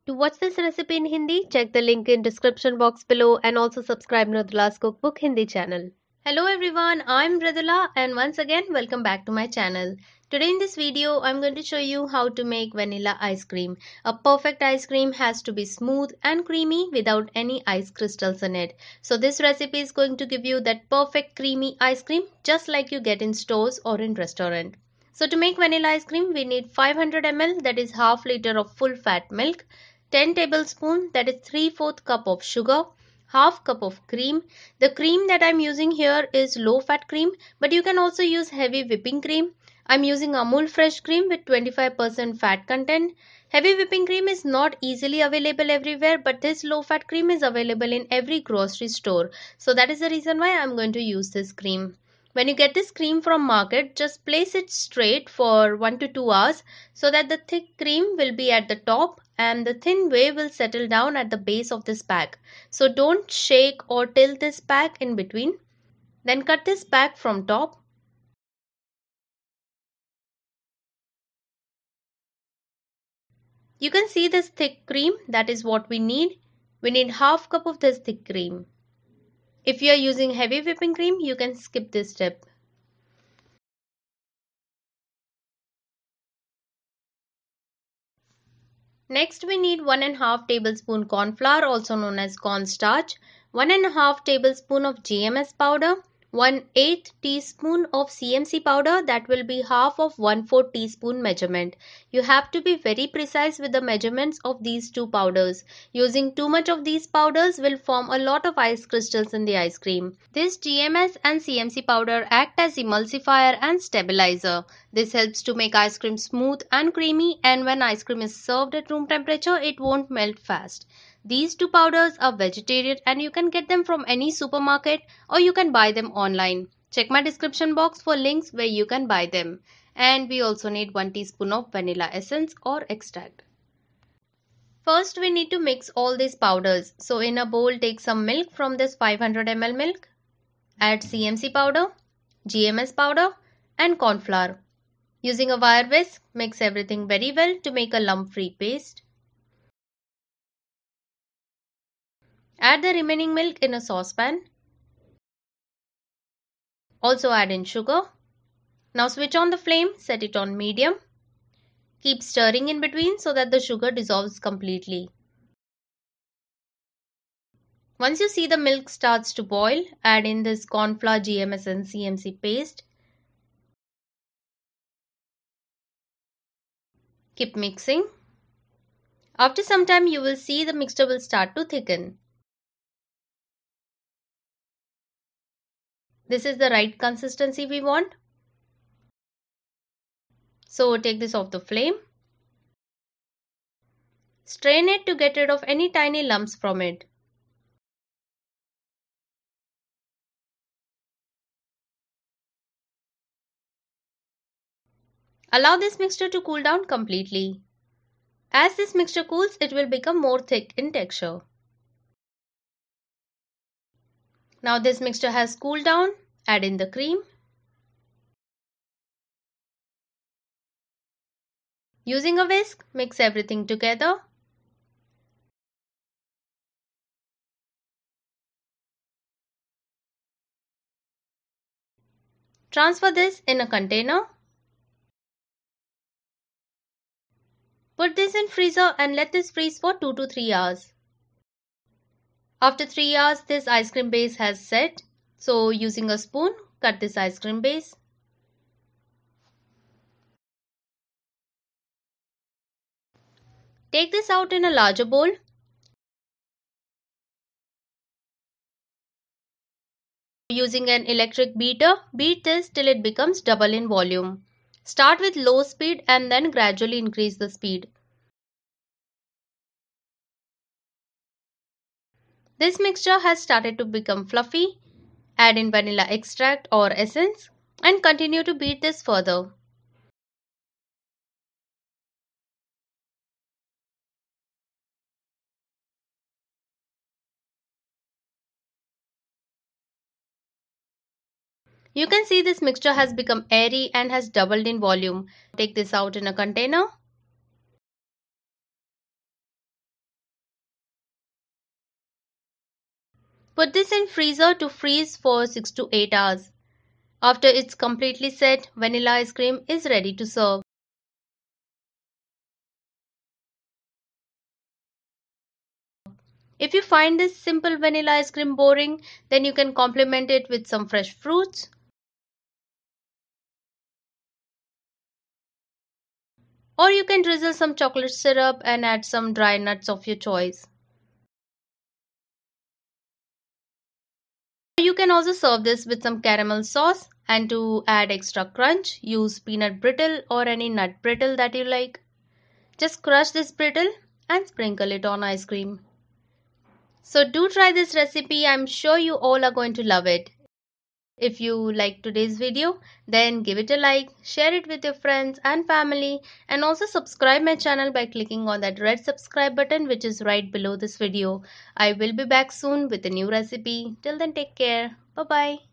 To watch this recipe in Hindi, check the link in description box below and also subscribe Mrudula's Cookbook Hindi channel. Hello everyone, I'm Mrudula and once again welcome back to my channel. Today in this video, I'm going to show you how to make vanilla ice cream. A perfect ice cream has to be smooth and creamy without any ice crystals in it. So this recipe is going to give you that perfect creamy ice cream just like you get in stores or in restaurant. So to make vanilla ice cream, we need 500 ml, that is half liter of full fat milk, 10 tablespoons, that is 3/4 cup of sugar, half cup of cream. The cream that I'm using here is low fat cream, but you can also use heavy whipping cream. I'm using Amul fresh cream with 25% fat content. Heavy whipping cream is not easily available everywhere, but this low fat cream is available in every grocery store. So that is the reason why I'm going to use this cream. When you get this cream from market, just place it straight for 1 to 2 hours so that the thick cream will be at the top and the thin whey will settle down at the base of this pack. So don't shake or tilt this pack in between. Then cut this pack from top. You can see this thick cream, that is what we need. We need half cup of this thick cream. If you are using heavy whipping cream, you can skip this step. Next, we need 1½ tablespoon cornflour, also known as cornstarch, 1½ tablespoon of GMS powder, 1/8 teaspoon of CMC powder, that will be half of 1/4 teaspoon measurement. You have to be very precise with the measurements of these two powders. Using too much of these powders will form a lot of ice crystals in the ice cream. This GMS and CMC powder act as emulsifier and stabilizer. This helps to make ice cream smooth and creamy, and when ice cream is served at room temperature, it won't melt fast. These two powders are vegetarian and you can get them from any supermarket or you can buy them online. Check my description box for links where you can buy them. And we also need 1 teaspoon of vanilla essence or extract. First, we need to mix all these powders. So in a bowl, take some milk from this 500 ml milk. Add CMC powder, GMS powder and cornflour. Using a wire whisk, mix everything very well to make a lump-free paste. Add the remaining milk in a saucepan. Also add in sugar. Now switch on the flame, set it on medium. Keep stirring in between so that the sugar dissolves completely. Once you see the milk starts to boil, add in this cornflour, GMS and CMC paste. Keep mixing. After some time you will see the mixture will start to thicken. This is the right consistency we want. So take this off the flame. Strain it to get rid of any tiny lumps from it. Allow this mixture to cool down completely. As this mixture cools, it will become more thick in texture. Now this mixture has cooled down, add in the cream. Using a whisk, mix everything together. Transfer this in a container. Put this in freezer and let this freeze for 2 to 3 hours. After 3 hours, this ice cream base has set. So using a spoon, cut this ice cream base. Take this out in a larger bowl. Using an electric beater, beat this till it becomes double in volume. Start with low speed and then gradually increase the speed. This mixture has started to become fluffy. Add in vanilla extract or essence and continue to beat this further. You can see this mixture has become airy and has doubled in volume. Take this out in a container. Put this in freezer to freeze for 6 to 8 hours. After it's completely set, vanilla ice cream is ready to serve. If you find this simple vanilla ice cream boring, then you can complement it with some fresh fruits. Or you can drizzle some chocolate syrup and add some dry nuts of your choice. You can also serve this with some caramel sauce, and to add extra crunch, use peanut brittle or any nut brittle that you like. Just crush this brittle and sprinkle it on ice cream. So do try this recipe, I'm sure you all are going to love it. If you like today's video, then give it a like, share it with your friends and family, and also subscribe my channel by clicking on that red subscribe button which is right below this video. I will be back soon with a new recipe. Till then, take care. Bye bye.